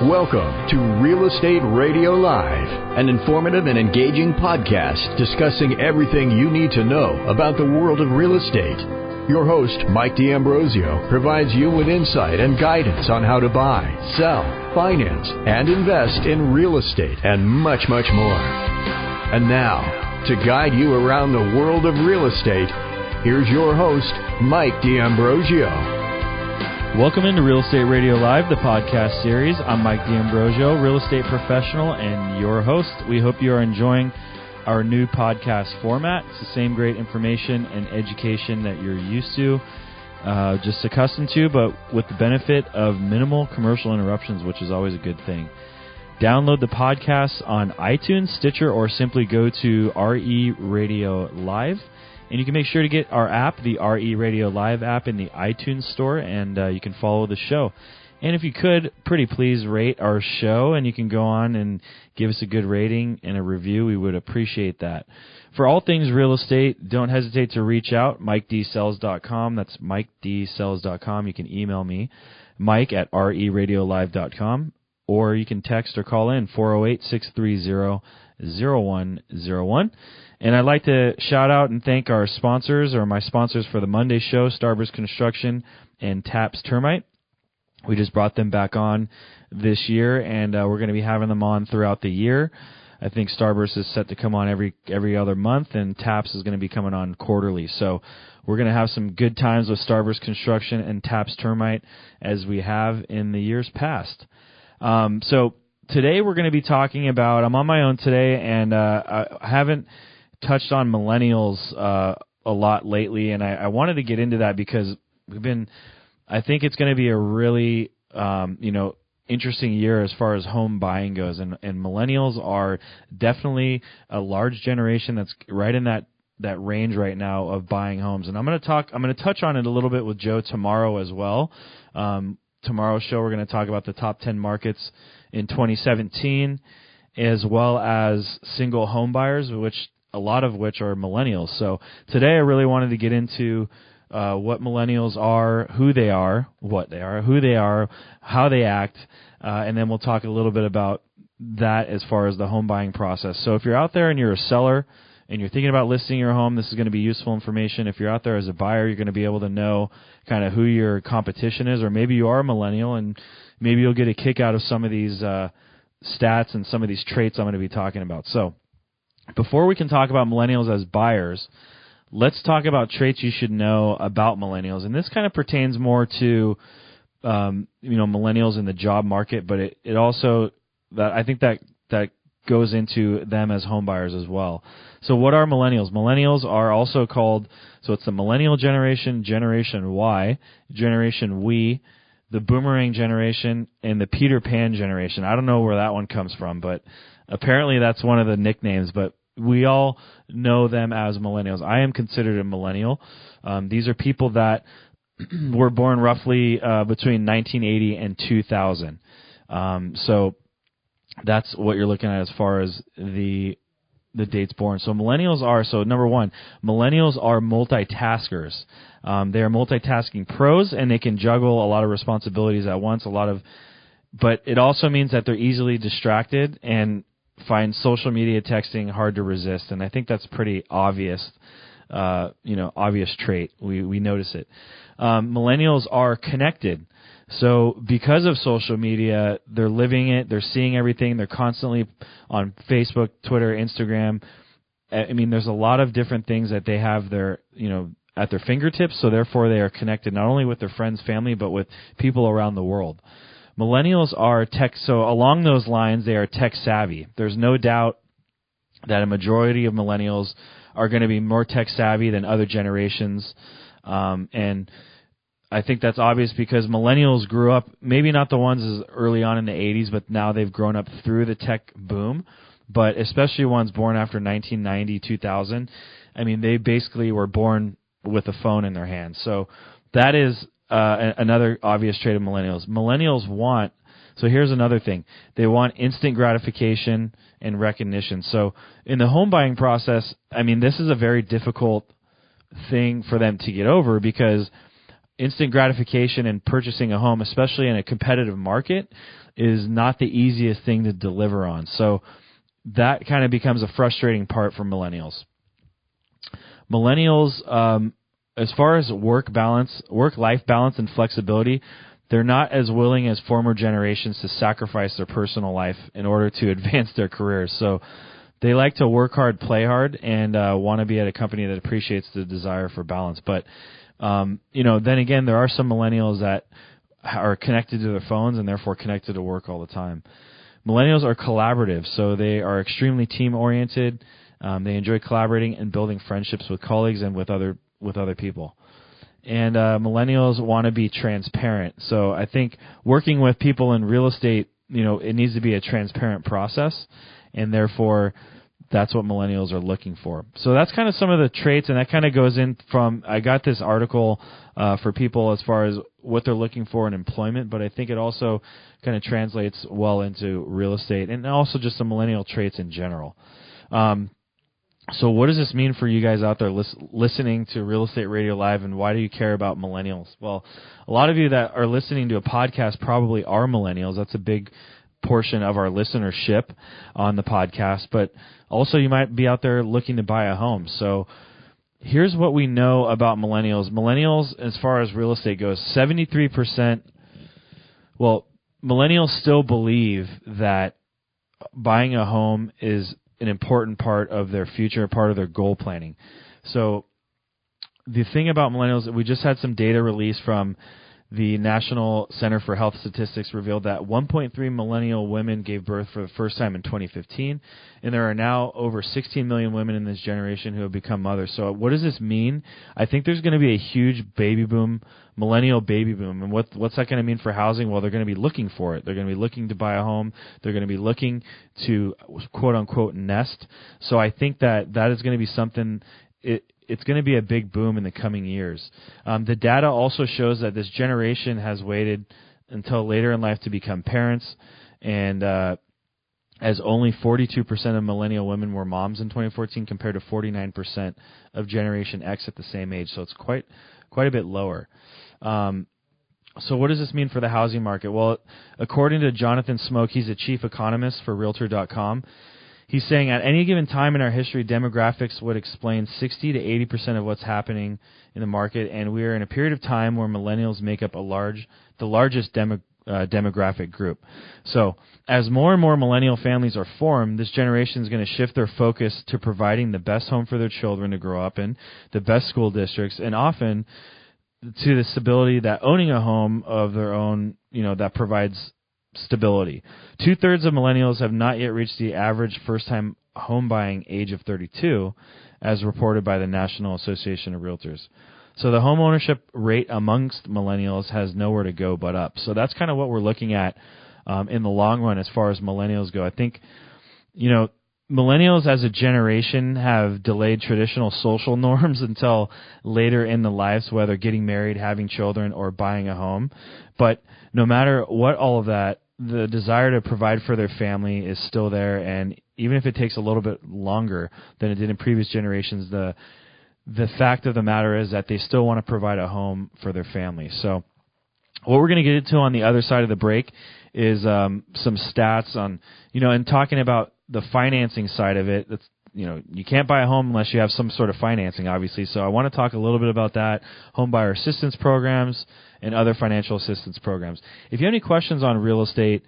Welcome to Real Estate Radio Live, an informative and engaging podcast discussing everything you need to know about the world of real estate. Your host, Mike D'Ambrosio, provides you with insight and guidance on how to buy, sell, finance, and invest in real estate and much, much more. And now, to guide you around the world of real estate, here's your host, Mike D'Ambrosio. Welcome into Real Estate Radio Live, the podcast series. I'm Mike D'Ambrosio, real estate professional and your host. We hope you are enjoying our new podcast format. It's the same great information and education that you're used to, just accustomed to, but with the benefit of minimal commercial interruptions, which is always a good thing. Download the podcast on iTunes, Stitcher, or simply go to RE Radio Live. And you can make sure to get our app, the RE Radio Live app, in the iTunes store, and you can follow the show. And if you could, pretty please rate our show, and you can go on and give us a good rating and a review. We would appreciate that. For all things real estate, don't hesitate to reach out, MikeDsells.com. That's MikeDsells.com. You can email me, Mike at RERadiolive.com, or you can text or call in 408-630-0101. And I'd like to shout out and thank our sponsors, or my sponsors for the Monday show, Starburst Construction and Taps Termite. We just brought them back on this year, and we're going to be having them on throughout the year. I think Starburst is set to come on every other month, and Taps is going to be coming on quarterly. So we're going to have some good times with Starburst Construction and Taps Termite as we have in the years past. So today we're going to be talking about, I'm on my own today, and I haven't touched on millennials a lot lately, and I wanted to get into that because I think it's going to be a really interesting year as far as home buying goes, and millennials are definitely a large generation that's right in that range right now of buying homes. And I'm going to touch on it a little bit with Joe tomorrow as well. Tomorrow's show we're going to talk about the top 10 markets in 2017, as well as single home buyers, a lot of which are millennials. So today I really wanted to get into what millennials are, who they are, how they act, and then we'll talk a little bit about that as far as the home buying process. So if you're out there and you're a seller and you're thinking about listing your home, this is going to be useful information. If you're out there as a buyer, you're going to be able to know kind of who your competition is, or maybe you are a millennial and maybe you'll get a kick out of some of these stats and some of these traits I'm going to be talking about. So before we can talk about millennials as buyers, let's talk about traits you should know about millennials. And this kind of pertains more to millennials in the job market, but it also, that I think that goes into them as home buyers as well. So what are millennials? Millennials are also called, so it's the millennial generation, Generation Y, Generation We, the boomerang generation, and the Peter Pan generation. I don't know where that one comes from, but apparently that's one of the nicknames, but we all know them as millennials. I am considered a millennial. These are people that were born roughly between 1980 and 2000. So that's what you're looking at as far as the dates born. So millennials are, number one, millennials are multitaskers. They are multitasking pros, and they can juggle a lot of responsibilities at once, but it also means that they're easily distracted and find social media texting hard to resist, and I think that's pretty obvious, obvious trait. We notice it. Millennials are connected. So because of social media, they're living it, they're seeing everything, they're constantly on Facebook, Twitter, Instagram. I mean, there's a lot of different things that they have at their fingertips, so therefore they are connected not only with their friends, family, but with people around the world. Millennials are tech, so along those lines, they are tech savvy. There's no doubt that a majority of millennials are going to be more tech savvy than other generations, and I think that's obvious because millennials grew up, maybe not the ones as early on in the 80s, but now they've grown up through the tech boom, but especially ones born after 1990, 2000. I mean, they basically were born with a phone in their hands. So that is another obvious trait of millennials. Millennials want, so here's another thing, they want instant gratification and recognition. So in the home buying process, I mean, this is a very difficult thing for them to get over because instant gratification in purchasing a home, especially in a competitive market, is not the easiest thing to deliver on. So that kind of becomes a frustrating part for millennials. Millennials, as far as work-life balance and flexibility, they're not as willing as former generations to sacrifice their personal life in order to advance their careers. So they like to work hard, play hard, and want to be at a company that appreciates the desire for balance. But, then again, there are some millennials that are connected to their phones and therefore connected to work all the time. Millennials are collaborative, so they are extremely team-oriented. They enjoy collaborating and building friendships with colleagues and with other people. And millennials want to be transparent. So I think working with people in real estate, it needs to be a transparent process, and therefore that's what millennials are looking for. So that's kind of some of the traits, and that kind of goes in from, I got this article for people as far as what they're looking for in employment, but I think it also kind of translates well into real estate and also just the millennial traits in general. So what does this mean for you guys out there listening to Real Estate Radio Live, and why do you care about millennials? Well, a lot of you that are listening to a podcast probably are millennials. That's a big portion of our listenership on the podcast, but also you might be out there looking to buy a home. So here's what we know about millennials. Millennials, as far as real estate goes, 73%, millennials still believe that buying a home is an important part of their future, part of their goal planning. So the thing about millennials, we just had some data released from the National Center for Health Statistics revealed that 1.3 millennial women gave birth for the first time in 2015, and there are now over 16 million women in this generation who have become mothers. So what does this mean? I think there's going to be a huge baby boom, millennial baby boom. And what's that going to mean for housing? Well, they're going to be looking for it. They're going to be looking to buy a home. They're going to be looking to, quote-unquote, nest. So I think that is going to be something it's going to be a big boom in the coming years. The data also shows that this generation has waited until later in life to become parents, and as only 42% of millennial women were moms in 2014 compared to 49% of Generation X at the same age. So it's quite a bit lower. So what does this mean for the housing market? Well, according to Jonathan Smoke, he's a chief economist for Realtor.com, he's saying at any given time in our history, demographics would explain 60 to 80% of what's happening in the market, and we are in a period of time where millennials make up the largest demographic group. So as more and more millennial families are formed, this generation is going to shift their focus to providing the best home for their children to grow up in, the best school districts, and often to the stability that owning a home of their own, that provides stability. 2/3 of millennials have not yet reached the average first-time home buying age of 32, as reported by the National Association of Realtors. So the home ownership rate amongst millennials has nowhere to go but up. So that's kind of what we're looking at in the long run as far as millennials go. I think, millennials as a generation have delayed traditional social norms until later in the lives, whether getting married, having children, or buying a home. But no matter what all of that, the desire to provide for their family is still there, and even if it takes a little bit longer than it did in previous generations, the fact of the matter is that they still want to provide a home for their family. So what we're going to get into on the other side of the break is some stats on, and talking about the financing side of it. That's, you can't buy a home unless you have some sort of financing, obviously. So I want to talk a little bit about that, homebuyer assistance programs, and other financial assistance programs. If you have any questions on real estate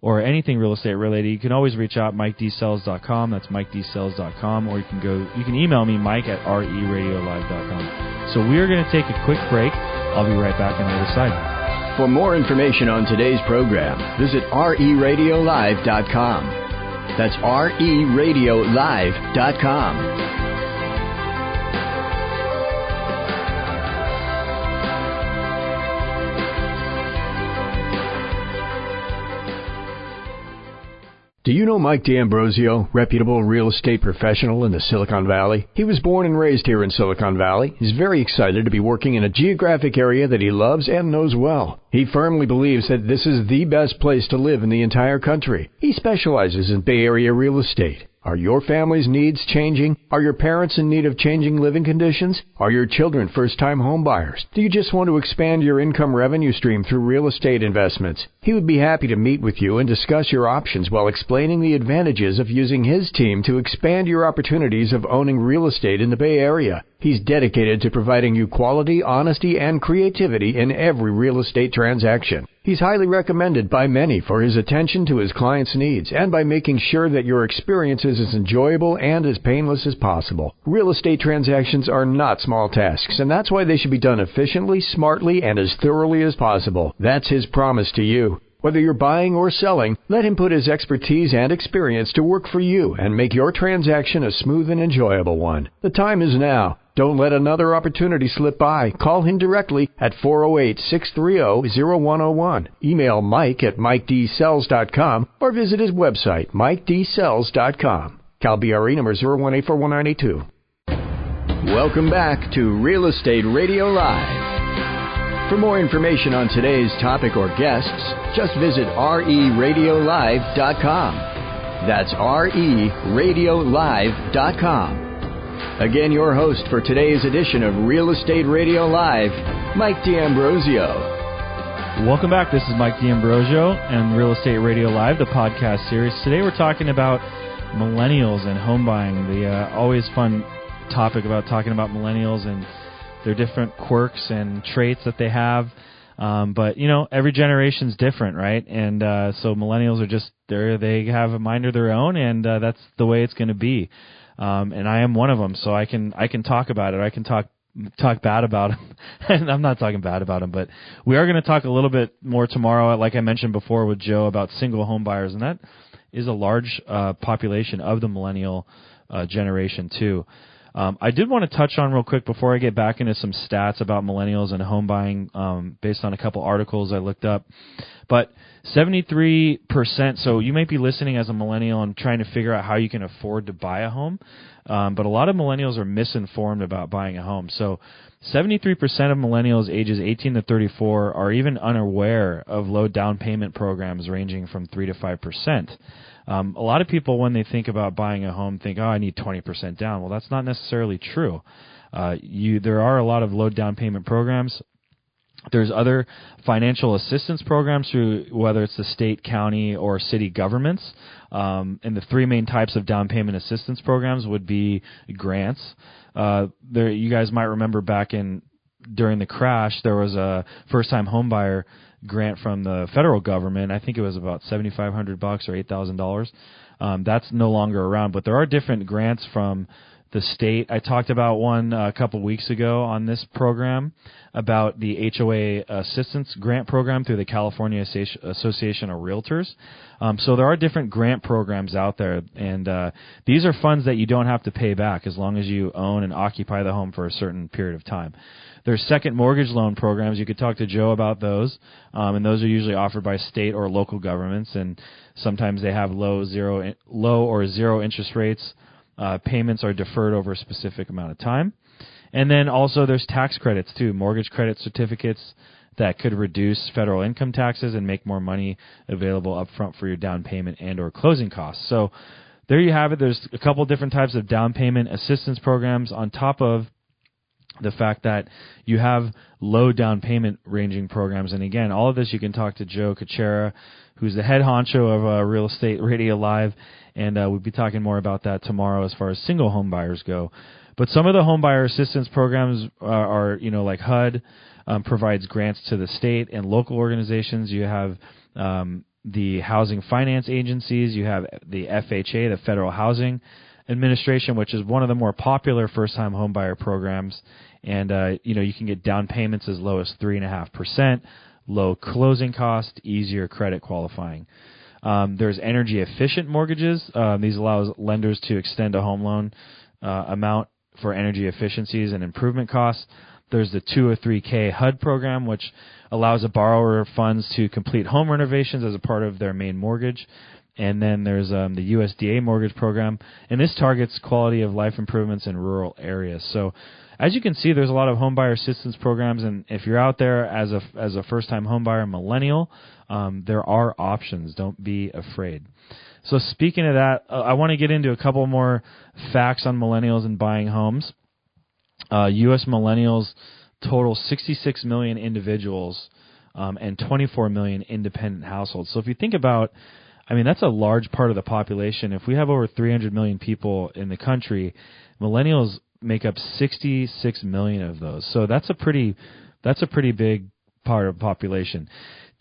or anything real estate related, you can always reach out, MikeDsells.com. That's MikeDsells.com. Or you can email me, Mike@RERadiolive.com. So we are going to take a quick break. I'll be right back on the other side. For more information on today's program, visit RERadiolive.com. That's RERadiolive.com. Do you know Mike D'Ambrosio, reputable real estate professional in the Silicon Valley? He was born and raised here in Silicon Valley. He's very excited to be working in a geographic area that he loves and knows well. He firmly believes that this is the best place to live in the entire country. He specializes in Bay Area real estate. Are your family's needs changing? Are your parents in need of changing living conditions? Are your children first-time home buyers? Do you just want to expand your income revenue stream through real estate investments? He would be happy to meet with you and discuss your options while explaining the advantages of using his team to expand your opportunities of owning real estate in the Bay Area. He's dedicated to providing you quality, honesty, and creativity in every real estate transaction. He's highly recommended by many for his attention to his clients' needs and by making sure that your experience is as enjoyable and as painless as possible. Real estate transactions are not small tasks, and that's why they should be done efficiently, smartly, and as thoroughly as possible. That's his promise to you. Whether you're buying or selling, let him put his expertise and experience to work for you and make your transaction a smooth and enjoyable one. The time is now. Don't let another opportunity slip by. Call him directly at 408-630-0101. Email Mike at MikeDSells.com or visit his website, MikeDSells.com. Cal BRE number 0184192. Welcome back to Real Estate Radio Live. For more information on today's topic or guests, just visit RERadiolive.com. That's RERadiolive.com. Again, your host for today's edition of Real Estate Radio Live, Mike D'Ambrosio. Welcome back. This is Mike D'Ambrosio and Real Estate Radio Live, the podcast series. Today we're talking about millennials and home buying, the always fun topic about talking about millennials and their different quirks and traits that they have. But, you know, every generation's different, right? And so millennials are just, they have a mind of their own, and that's the way it's going to be. And I am one of them, so I can talk about it. I can talk bad about them. And I'm not talking bad about them, but we are going to talk a little bit more tomorrow, like I mentioned before with Joe, about single home buyers, and that is a large population of the millennial generation too. I did want to touch on real quick before I get back into some stats about millennials and home buying based on a couple articles I looked up. But 73%, so you might be listening as a millennial and trying to figure out how you can afford to buy a home, but a lot of millennials are misinformed about buying a home. So 73% of millennials ages 18 to 34 are even unaware of low down payment programs ranging from 3 to 5%. A lot of people, when they think about buying a home, think, oh, I need 20% down. Well, that's not necessarily true. There are a lot of low down payment programs. There's other financial assistance programs through whether it's the state, county, or city governments. And the three main types of down payment assistance programs would be grants. You guys might remember during the crash, there was a first-time home buyer grant from the federal government. I think it was about $7,500 or $8,000. That's no longer around, but there are different grants from the state. I talked about one a couple weeks ago on this program about the HOA Assistance Grant Program through the California Association of Realtors. So there are different grant programs out there, and these are funds that you don't have to pay back as long as you own and occupy the home for a certain period of time. There's second mortgage loan programs. You could talk to Joe about those, and those are usually offered by state or local governments, and sometimes they have low or zero interest rates. Payments are deferred over a specific amount of time. And then also there's tax credits too, mortgage credit certificates that could reduce federal income taxes and make more money available up front for your down payment and or closing costs. So there you have it. There's a couple different types of down payment assistance programs on top of the fact that you have low down payment ranging programs. And again, all of this you can talk to Joe Kuchera, who's the head honcho of Real Estate Radio Live, and we'll be talking more about that tomorrow as far as single home buyers go. But some of the home buyer assistance programs are like HUD provides grants to the state and local organizations. You have the housing finance agencies. You have the FHA, the Federal Housing Administration, which is one of the more popular first-time home buyer programs. And, you can get down payments as low as 3.5%, low closing cost, easier credit qualifying. There's energy-efficient mortgages. These allow lenders to extend a home loan amount for energy efficiencies and improvement costs. There's the 203K HUD program, which allows a borrower funds to complete home renovations as a part of their main mortgage. And then there's the USDA mortgage program, and this targets quality of life improvements in rural areas. So as you can see, there's a lot of homebuyer assistance programs, and if you're out there as a first-time homebuyer millennial, there are options. Don't be afraid. So speaking of that, I want to get into a couple more facts on millennials and buying homes. U.S. millennials total 66 million individuals and 24 million independent households. So if you think about, that's a large part of the population. If we have over 300 million people in the country, millennials make up 66 million of those. So that's a pretty big part of the population.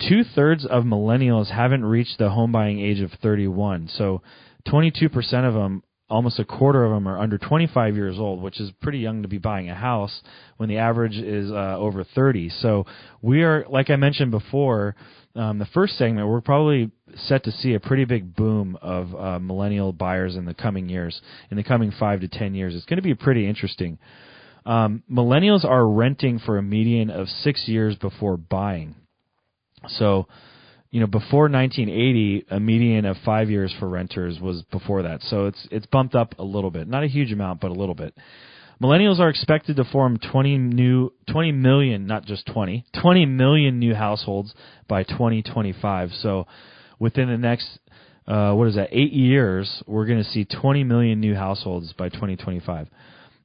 2/3 of millennials haven't reached the home buying age of 31. So 22% of them, almost a quarter of them, are under 25 years old, which is pretty young to be buying a house when the average is over 30. So we are, like I mentioned before, the first segment, we're probably set to see a pretty big boom of millennial buyers in the coming years, in the coming 5 to 10 years. It's going to be pretty interesting. Millennials are renting for a median of 6 years before buying. So, before 1980, a median of 5 years for renters was before that. So it's bumped up a little bit. Not a huge amount, but a little bit. Millennials are expected to form 20 million, not just 20 million new households by 2025. So within the next, 8 years, we're going to see 20 million new households by 2025.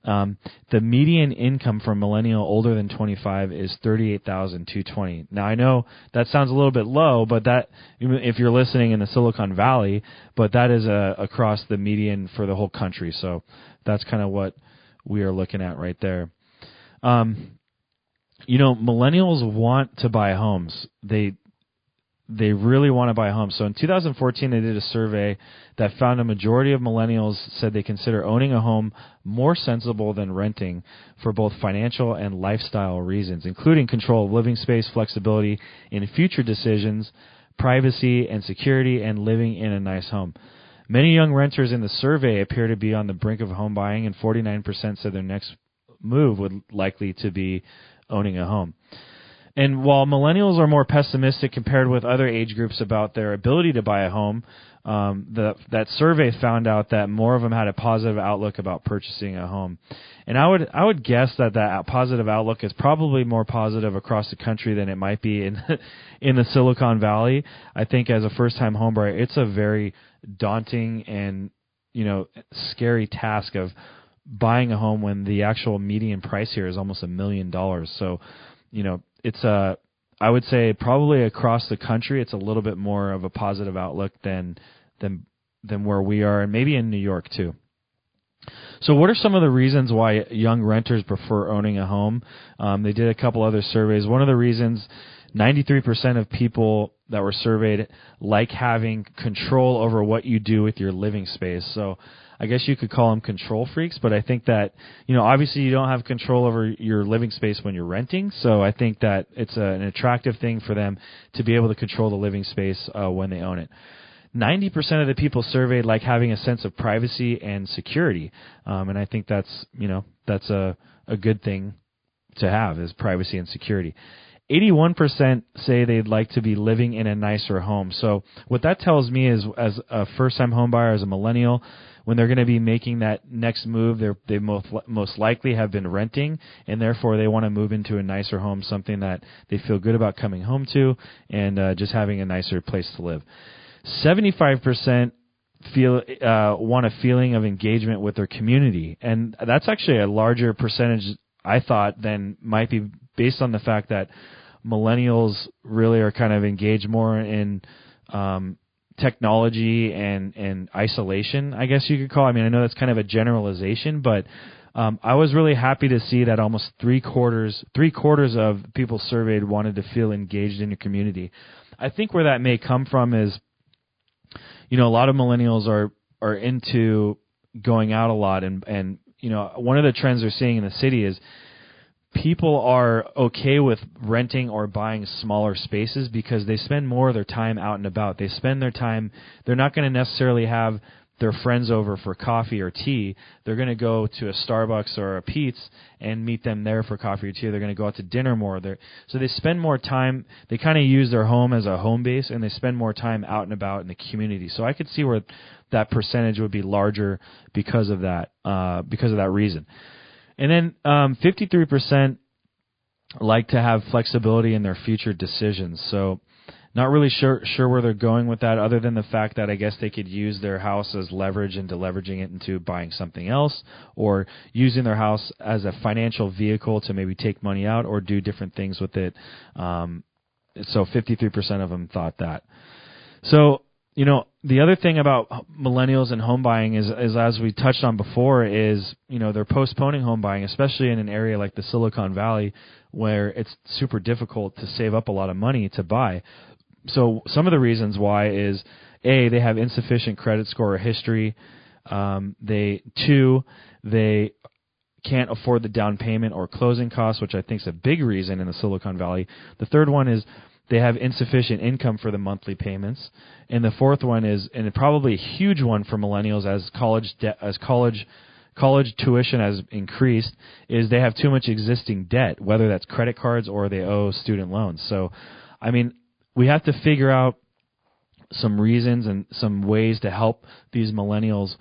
The median income for a millennial older than 25 is $38,220. Now I know that sounds a little bit low, but that, if you're listening in the Silicon Valley, but that is across the median for the whole country. So that's kind of what we are looking at right there. Millennials want to buy homes. They really want to buy homes. So in 2014, they did a survey that found a majority of millennials said they consider owning a home more sensible than renting for both financial and lifestyle reasons, including control of living space, flexibility in future decisions, privacy and security, and living in a nice home. Many young renters in the survey appear to be on the brink of home buying, and 49% said their next move would likely to be owning a home. And while millennials are more pessimistic compared with other age groups about their ability to buy a home, that survey found out that more of them had a positive outlook about purchasing a home. And I would guess that positive outlook is probably more positive across the country than it might be in the Silicon Valley. I think as a first-time homebuyer, it's a very daunting and scary task of buying a home when the actual median price here is almost $1 million. So, it's I would say probably across the country, it's a little bit more of a positive outlook than where we are, and maybe in New York too. So what are some of the reasons why young renters prefer owning a home? They did a couple other surveys. One of the reasons, 93% of people that were surveyed like having control over what you do with your living space. So I guess you could call them control freaks, but I think that, obviously you don't have control over your living space when you're renting. So I think that it's an attractive thing for them to be able to control the living space when they own it. 90% of the people surveyed like having a sense of privacy and security. And I think that's a good thing to have, is privacy and security. 81% say they'd like to be living in a nicer home. So what that tells me is, as a first-time homebuyer, as a millennial, when they're going to be making that next move, they most likely have been renting, and therefore they want to move into a nicer home, something that they feel good about coming home to, and just having a nicer place to live. 75% want a feeling of engagement with their community, and that's actually a larger percentage, I thought, than might be based on the fact that millennials really are kind of engaged more in technology and isolation, I guess you could call it. I know that's kind of a generalization, but I was really happy to see that almost three quarters of people surveyed wanted to feel engaged in your community. I think where that may come from is, a lot of millennials are into going out a lot, and one of the trends they're seeing in the city is people are okay with renting or buying smaller spaces because they spend more of their time out and about. They spend their time, they're not going to necessarily have their friends over for coffee or tea, they're going to go to a Starbucks or a Pete's and meet them there for coffee or tea. They're going to go out to dinner more. So they spend more time. They kind of use their home as a home base, and they spend more time out and about in the community. So I could see where that percentage would be larger because of that reason. And then 53% like to have flexibility in their future decisions. So not really sure where they're going with that, other than the fact that I guess they could use their house as leverage into leveraging it into buying something else, or using their house as a financial vehicle to maybe take money out or do different things with it. So 53% of them thought that. So, the other thing about millennials and home buying is as we touched on before, is, they're postponing home buying, especially in an area like the Silicon Valley, where it's super difficult to save up a lot of money to buy. So some of the reasons why is, A, they have insufficient credit score or history. They can't afford the down payment or closing costs, which I think is a big reason in the Silicon Valley. The third one is they have insufficient income for the monthly payments. And the fourth one is, and probably a huge one for millennials as college tuition has increased, is they have too much existing debt, whether that's credit cards or they owe student loans. So, we have to figure out some reasons and some ways to help these millennials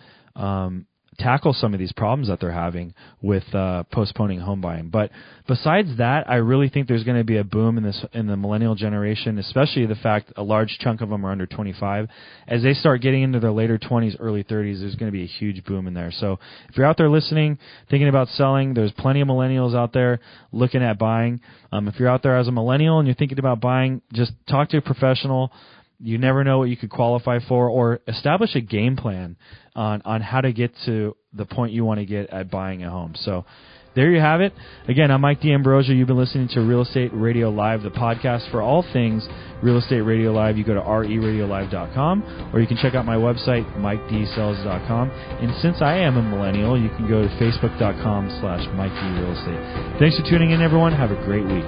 tackle some of these problems that they're having with postponing home buying. But besides that, I really think there's going to be a boom in the millennial generation, especially the fact a large chunk of them are under 25. As they start getting into their later 20s, early 30s, there's going to be a huge boom in there. So if you're out there listening, thinking about selling, there's plenty of millennials out there looking at buying. If you're out there as a millennial and you're thinking about buying, just talk to a professional. You never know what you could qualify for, or establish a game plan on how to get to the point you want to get at buying a home. So there you have it. Again, I'm Mike D'Ambrosio. You've been listening to Real Estate Radio Live, the podcast for all things Real Estate Radio Live. You go to reradiolive.com, or you can check out my website, MikeDSells.com. And since I am a millennial, you can go to Facebook.com/MikeDRealEstate. Thanks for tuning in, everyone. Have a great week.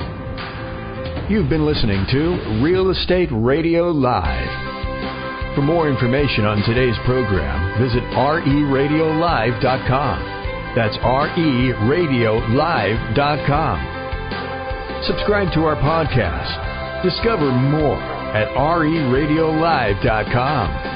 You've been listening to Real Estate Radio Live. For more information on today's program, visit reradiolive.com. That's reradiolive.com. Subscribe to our podcast. Discover more at reradiolive.com.